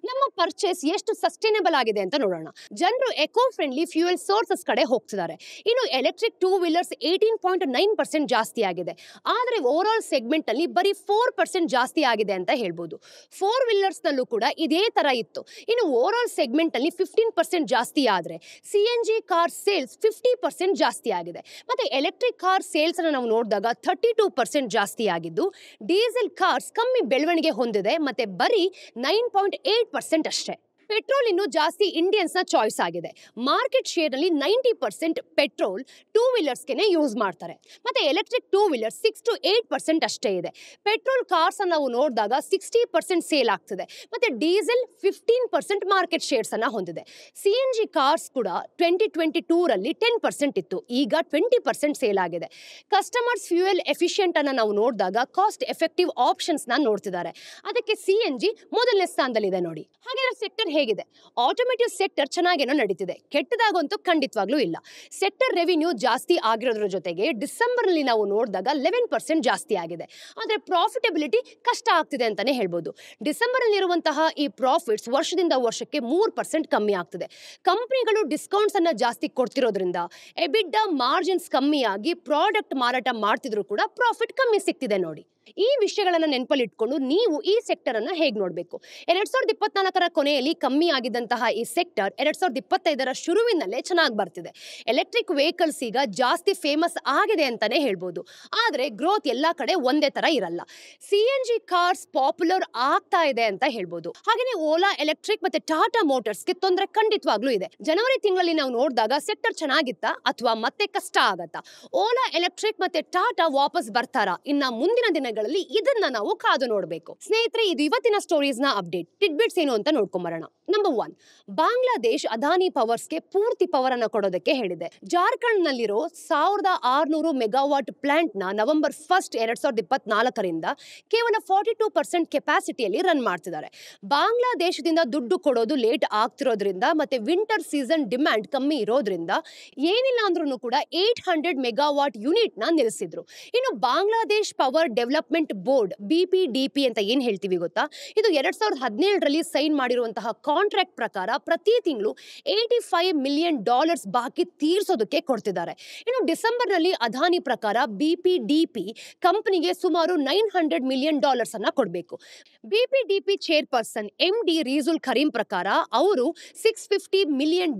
ನಮ್ಮ ಪರ್ಚೇಸ್ ಎಷ್ಟು ಸಸ್ಟೈನಬಲ್ ಆಗಿದೆ ಅಂತ ನೋಡೋಣ. ಜನರು ಎಕೋ ಫ್ರೆಂಡ್ಲಿ ಫ್ಯೂಯಲ್ ಸೋರ್ಸಸ್ ಕಡೆ ಹೋಗ್ತಿದ್ದಾರೆ. ಇನ್ನು ಎಲೆಕ್ಟ್ರಿಕ್ 2 ವೀಲರ್ಸ್ 18.9% ಜಾಸ್ತಿ ಆಗಿದೆ. ಆದರೆ ಓವರ್ ಆಲ್ ಸೆಗ್ಮೆಂಟ್ ನಲ್ಲಿ ಬರೀ 4% ಜಾಸ್ತಿ ಆಗಿದೆ ಅಂತ ಹೇಳ್ಬೋದು. 4 ವೀಲರ್ಸ್ ನಲ್ಲೂ ಕೂಡ ಇದೇ ತರ ಇತ್ತು. ಇನ್ನು ಓವರ್ ಆಲ್ ಸೆಗ್ಮೆಂಟ್ ನಲ್ಲಿ 15% ಜಾಸ್ತಿ ಆದ್ರೆ CNG ಕಾರ್ ಸೇಲ್ಸ್ 50% ಜಾಸ್ತಿ ಆಗಿದೆ. ಮತ್ತೆ ಎಲೆಕ್ಟ್ರಿಕ್ ಕಾರ್ ಸೇಲ್ಸ್ ಅನ್ನು ನಾವು ನೋಡಿದಾಗ 32% ಜಾಸ್ತಿ ಆಗಿದ್ದು, ಡೀಸೆಲ್ ಕಾರ್ಸ್ ಕಮ್ಮಿ ಬೆಳವಣಿಗೆ ಹೊಂದಿದೆ ಮತ್ತೆ ಬರೀ 9.8% ಅಷ್ಟೇ. ಪೆಟ್ರೋಲ್ ಇನ್ನು ಜಾಸ್ತಿ ಇಂಡಿಯನ್ಸ್ ನ ಚಾಯ್ಸ್ ಆಗಿದೆ. ಮಾರ್ಕೆಟ್ ಶೇರ್ ನಲ್ಲಿ 90% ಪೆಟ್ರೋಲ್ 2 ವೀಲರ್ಸ್ಗೆ ಯೂಸ್ ಮಾಡ್ತಾರೆ. ಮತ್ತೆ ಎಲೆಕ್ಟ್ರಿಕ್ 2 ವೀಲರ್ಸ್ 6 to 8% ಅಷ್ಟೇ ಇದೆ. ಪೆಟ್ರೋಲ್ ಕಾರ್ಸ್ ನಾವು ನೋಡಿದಾಗ 60% ಸೇಲ್ ಆಗ್ತಿದೆ. ಮತ್ತೆ ಡೀಸೆಲ್ 15% ಮಾರ್ಕೆಟ್ ಶೇರ್ಸ್ ಅನ್ನ ಹೊಂದಿದೆ. CNG ಕಾರ್ಸ್ ಕೂಡ 2022 ರಲ್ಲಿ 10% ಇತ್ತು, ಈಗ 20% ಸೇಲ್ ಆಗಿದೆ. ಕಸ್ಟಮರ್ಸ್ ಫ್ಯೂಯಲ್ ಎಫಿಷಿಯಂಟ್ ಅನ್ನ ನಾವು ನೋಡಿದಾಗ ಕಾಸ್ಟ್ ಎಫೆಕ್ಟಿವ್ ಆಪ್ಷನ್ಸ್ ನ ನೋಡ್ತಿದ್ದಾರೆ. ಅದಕ್ಕೆ CNG ಮೊದಲನೇ ಸ್ಥಾನದಲ್ಲಿದೆ ನೋಡಿ. ಹಾಗಾದ್ರೆ ಸೆಕ್ಟರ್ ಹೇಗಿದೆ? ಆಟೋಮೇಟಿವ್ ಸೆಕ್ಟರ್ ಚೆನ್ನಾಗೇನೋ ನಡೀತಿದೆ, ಕೆಟ್ಟದಾಗಂತೂ ಖಂಡಿತವಾಗ್ಲೂ ಇಲ್ಲ. ಸೆಕ್ಟರ್ ರೆವಿನ್ಯೂ ಜಾಸ್ತಿ ಆಗಿರೋದ್ರ ಜೊತೆಗೆ ಡಿಸೆಂಬರ್ ನಲ್ಲಿ ನಾವು ನೋಡಿದಾಗ 11% ಜಾಸ್ತಿ ಆಗಿದೆ. ಆದ್ರೆ ಪ್ರಾಫಿಟಬಿಲಿಟಿ ಕಷ್ಟ ಆಗ್ತಿದೆ ಅಂತಾನೆ ಹೇಳ್ಬೋದು. ಡಿಸೆಂಬರ್ ಅಲ್ಲಿ ಇರುವಂತಹ ಈ ಪ್ರಾಫಿಟ್ಸ್ ವರ್ಷದಿಂದ ವರ್ಷಕ್ಕೆ 3% ಕಮ್ಮಿ ಆಗ್ತಿದೆ. ಕಂಪನಿಗಳು ಡಿಸ್ಕೌಂಟ್ಸ್ ಅನ್ನ ಜಾಸ್ತಿ ಕೊಡ್ತಿರೋದ್ರಿಂದ ಎಬಿಟಾ ಮಾರ್ಜಿನ್ಸ್ ಕಮ್ಮಿಯಾಗಿ ಪ್ರಾಡಕ್ಟ್ ಮಾರಾಟ ಮಾಡ್ತಿದ್ರು ಕೂಡ ಪ್ರಾಫಿಟ್ ಕಮ್ಮಿ ಸಿಗ್ತಿದೆ ನೋಡಿ. ಈ ವಿಷಯಗಳನ್ನ ನೆನಪಲ್ಲಿ ಇಟ್ಕೊಂಡು ನೀವು ಈ ಸೆಕ್ಟರ್ ಅನ್ನ ಹೇಗೆ ನೋಡಬೇಕು? 2024ರ ಕೊನೆಯಲ್ಲಿ ಕಮ್ಮಿ ಆಗಿದ್ದಂತಹ ಈ ಸೆಕ್ಟರ್ 2025ರ ಶುರುವಿನಲ್ಲೇ ಚೆನ್ನಾಗಿ ಬರ್ತಿದೆ. ಎಲೆಕ್ಟ್ರಿಕ್ ವೆಹಿಕಲ್ಸ್ ಈಗ ಜಾಸ್ತಿ ಫೇಮಸ್ ಆಗಿದೆ ಅಂತಾನೆ ಹೇಳ್ಬೋದು. ಆದ್ರೆ ಗ್ರೋತ್ ಎಲ್ಲಾ ಕಡೆ ಒಂದೇ ತರ ಇರಲ್ಲ. CNG ಕಾರ್ಸ್ ಪಾಪ್ಯುಲರ್ ಆಗ್ತಾ ಇದೆ ಅಂತ ಹೇಳ್ಬೋದು. ಹಾಗೇನೆ ಓಲಾ ಎಲೆಕ್ಟ್ರಿಕ್ ಮತ್ತೆ ಟಾಟಾ ಮೋಟಾರ್ಸ್ಗೆ ತೊಂದರೆ ಖಂಡಿತವಾಗ್ಲೂ ಇದೆ. ಜನವರಿ ತಿಂಗಳಲ್ಲಿ ನಾವು ನೋಡಿದಾಗ ಸೆಕ್ಟರ್ ಚೆನ್ನಾಗಿತ್ತಾ ಅಥವಾ ಮತ್ತೆ ಕಷ್ಟ ಆಗತ್ತಾ? ಓಲಾ ಎಲೆಕ್ಟ್ರಿಕ್ ಮತ್ತೆ ಟಾಟಾ ವಾಪಸ್ ಬರ್ತಾರಾ? ಇನ್ನ ಮುಂದಿನ ದಿನಗಳಲ್ಲಿ ಇದನ್ನ ನಾವು ಕಾದು ನೋಡಬೇಕು. ಸ್ನೇಹಿತರೆ, ಇದು ಇವತ್ತಿನ ಸ್ಟೋರೀಸ್ ನ ಅಪ್ಡೇಟ್. ಟಿಡ್ಬಿಟ್ಸ್ ಏನು ಅಂತ ನೋಡ್ಕೊಂಬರೋಣ. ನಂಬರ್ 1, ಬಾಂಗ್ಲಾದೇಶ್ ಅದಾನಿ ಪವರ್ಸ್ಗೆ ಪೂರ್ತಿ ಪವರ್ ಅನ್ನ ಕೊಡೋದಕ್ಕೆ ಹೇಳಿದೆ. ಜಾರ್ಖಂಡ್ ನಲ್ಲಿರೋ 1600 ಮೆಗಾವಾಟ್ ಪ್ಲಾಂಟ್ ನ ನವೆಂಬರ್ 1, 2024ರಿಂದ ಕೇವಲ 42% ಕೆಪಾಸಿಟಿಯಲ್ಲಿ ರನ್ ಮಾಡ್ತಿದ್ದಾರೆ. ಬಾಂಗ್ಲಾದೇಶದಿಂದ ದುಡ್ಡು ಕೊಡೋದು ಲೇಟ್ ಆಗ್ತಿರೋದ್ರಿಂದ ಮತ್ತೆ ವಿಂಟರ್ ಸೀಸನ್ ಡಿಮ್ಯಾಂಡ್ ಕಮ್ಮಿ ಇರೋದ್ರಿಂದ ಏನಿಲ್ಲ ಅಂದ್ರೂ ಕೂಡ 800 ಮೆಗಾವಾಟ್ ಯೂನಿಟ್ ನ ನಿಲ್ಲಿಸಿದ್ರು. ಇನ್ನು Bangladesh power development board BPDP ಅಂತ ಏನ್ ಹೇಳ್ತೀವಿ ಗೊತ್ತಾ? ಇದು 2017ರಲ್ಲಿ ಸೈನ್ ಮಾಡಿರುವಂತಹ ಕಾಂಟ್ರಾಕ್ಟ್ ಪ್ರಕಾರ ಪ್ರತಿ ತಿಂಗಳು $85 ಮಿಲಿಯನ್ ಬಾಕಿ ತೀರ್ಸೋದಕ್ಕೆ ಕೊಡ್ತಿದ್ದಾರೆ. ಇನ್ನು ಡಿಸೆಂಬರ್ ನಲ್ಲಿ ಅದಾನಿ ಪ್ರಕಾರ BPDP ಕಂಪನಿಗೆ ಸುಮಾರು $900 ಮಿಲಿಯನ್ ಅನ್ನ ಕೊಡಬೇಕು. BPDP ಚೇರ್ಪರ್ಸನ್ MD ರೀಜುಲ್ ಕರೀಂ ಪ್ರಕಾರ ಅವರು $650 ಮಿಲಿಯನ್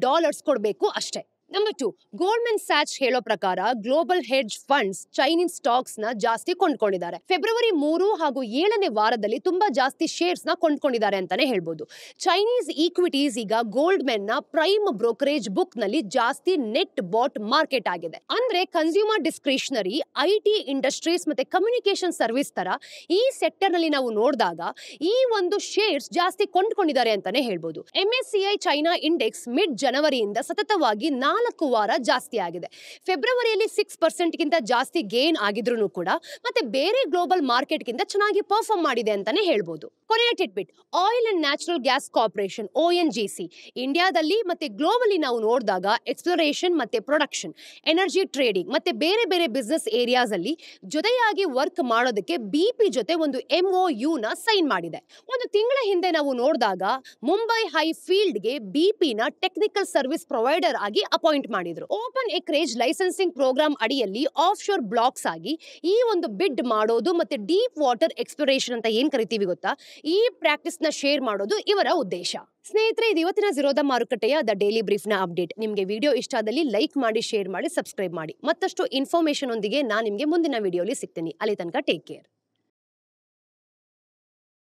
ಕೊಡಬೇಕು ಅಷ್ಟೇ. ನಂಬರ್ 2, ಗೋಲ್ಡ್ಮನ್ ಸ್ಯಾಚ್ ಹೇಳೋ ಪ್ರಕಾರ global hedge funds Chinese stocks ನ ಜಾಸ್ತಿ ಕೊಂಡ್ಕೊಂಡಿದ್ದಾರೆ. ಫೆಬ್ರವರಿ 3 ಹಾಗೂ 7ನೇ ವಾರದಲ್ಲಿ ತುಂಬಾ ಜಾಸ್ತಿ ಶೇರ್ಸ್ ನ ಕೊಂಡ್ಕೊಂಡಿದ್ದಾರೆ ಅಂತಾನೆ ಹೇಳ್ಬೋದು. ಚೈನೀಸ್ ಈಕ್ವಿಟೀಸ್ ಈಗ ಗೋಲ್ಡ್ಮನ್ ನ ಪ್ರೈಮ್ ಬ್ರೋಕರೇಜ್ ಬುಕ್ ನಲ್ಲಿ ಜಾಸ್ತಿ ನೆಟ್ ಬಾಟ್ ಮಾರ್ಕೆಟ್ ಆಗಿದೆ. ಅಂದ್ರೆ ಕನ್ಸ್ಯೂಮರ್ ಡಿಸ್ಕ್ರಿಷನರಿ, IT ಇಂಡಸ್ಟ್ರೀಸ್ ಮತ್ತೆ ಕಮ್ಯುನಿಕೇಶನ್ ಸರ್ವಿಸ್ ತರ ಈ ಸೆಕ್ಟರ್ ನಲ್ಲಿ ನಾವು ನೋಡಿದಾಗ ಈ ಒಂದು ಶೇರ್ಸ್ ಜಾಸ್ತಿ ಕೊಂಡ್ಕೊಂಡಿದ್ದಾರೆ ಅಂತಾನೆ ಹೇಳ್ಬೋದು. MSCI ಚೈನಾ ಇಂಡೆಕ್ಸ್ ಮಿಡ್ ಜನವರಿಯಿಂದ ಸತತವಾಗಿ 4 ವಾರ ಜಾಸ್ತಿ ಆಗಿದೆ. ಫೆಬ್ರವರಿಯಲ್ಲಿ 6% ಗಿಂತ ಜಾಸ್ತಿ ಗೇನ್ ಆಗಿದ್ರು ಕೂಡ ಮತ್ತೆ ಬೇರೆ ಗ್ಲೋಬಲ್ ಮಾರ್ಕೆಟ್ ಗಿಂತ ಚೆನ್ನಾಗಿ ಪರ್ಫಾರ್ಮ್ ಮಾಡಿದೆ ಅಂತಾನೆ ಹೇಳ್ಬೋದು. ಕೊನೆಯ titbit, oil and natural gas corporation ONGC ಇಂಡಿಯಾದಲ್ಲಿ ಮತ್ತೆ ಗ್ಲೋಬಲಿ ನಾವು ನೋಡಿದಾಗ ಎಕ್ಸ್ಪ್ಲೋರೇಷನ್ ಮತ್ತೆ ಪ್ರೊಡಕ್ಷನ್, ಎನರ್ಜಿ ಟ್ರೇಡಿಂಗ್ ಮತ್ತೆ ಬೇರೆ ಬೇರೆ ಬಿಸ್ನೆಸ್ ಏರಿಯಾಸ್ ಅಲ್ಲಿ ಜೊತೆಯಾಗಿ ವರ್ಕ್ ಮಾಡೋದಕ್ಕೆ BP ಜೊತೆ ಒಂದು MOU ನ ಸೈನ್ ಮಾಡಿದೆ. ಒಂದು ತಿಂಗಳ ಹಿಂದೆ ನಾವು ನೋಡಿದಾಗ ಮುಂಬೈ ಹೈ ಫೀಲ್ಡ್ ಗೆ BP ನ ಟೆಕ್ನಿಕಲ್ ಸರ್ವಿಸ್ ಪ್ರೊವೈಡರ್ ಆಗಿ ಅಪಾಯಿಂಟ್ ಮಾಡಿದ್ರು. ಓಪನ್ ಎಕ್ರೇಜ್ ಲೈಸೆನ್ಸಿಂಗ್ ಪ್ರೋಗ್ರಾಮ್ ಅಡಿಯಲ್ಲಿ ಆಫ್ ಶೋರ್ ಬ್ಲಾಕ್ಸ್ ಆಗಿ ಈ ಒಂದು ಬಿಡ್ ಮಾಡೋದು ಮತ್ತೆ ಡೀಪ್ ವಾಟರ್ ಎಕ್ಸ್ಪ್ಲೋರೇಷನ್ ಅಂತ ಏನ್ ಕರಿತೀವಿ ಗೊತ್ತಾ, ಈ ಪ್ರಾಕ್ಟೀಸ್ ನ ಶೇರ್ ಮಾಡೋದು ಇವರ ಉದ್ದೇಶ. ಸ್ನೇಹಿತರೆ, ಇದು ಇವತ್ತಿನ ಝೀರೋದ ಮಾರುಕಟ್ಟೆಯ ದ ಡೈಲಿ ಬ್ರೀಫ್ ನ ಅಪ್ಡೇಟ್. ನಿಮಗೆ ವಿಡಿಯೋ ಇಷ್ಟ ಆದಲ್ಲಿ ಲೈಕ್ ಮಾಡಿ, ಶೇರ್ ಮಾಡಿ, ಸಬ್ಸ್ಕ್ರೈಬ್ ಮಾಡಿ. ಮತ್ತಷ್ಟು ಇನ್ಫಾರ್ಮೇಶನ್ ಒಂದಿಗೆ ನಾನು ನಿಮಗೆ ಮುಂದಿನ ವಿಡಿಯೋಲಿ ಸಿಗ್ತೀನಿ. ಅಲ್ಲಿ ತನಕ ಟೇಕ್ ಕೇರ್.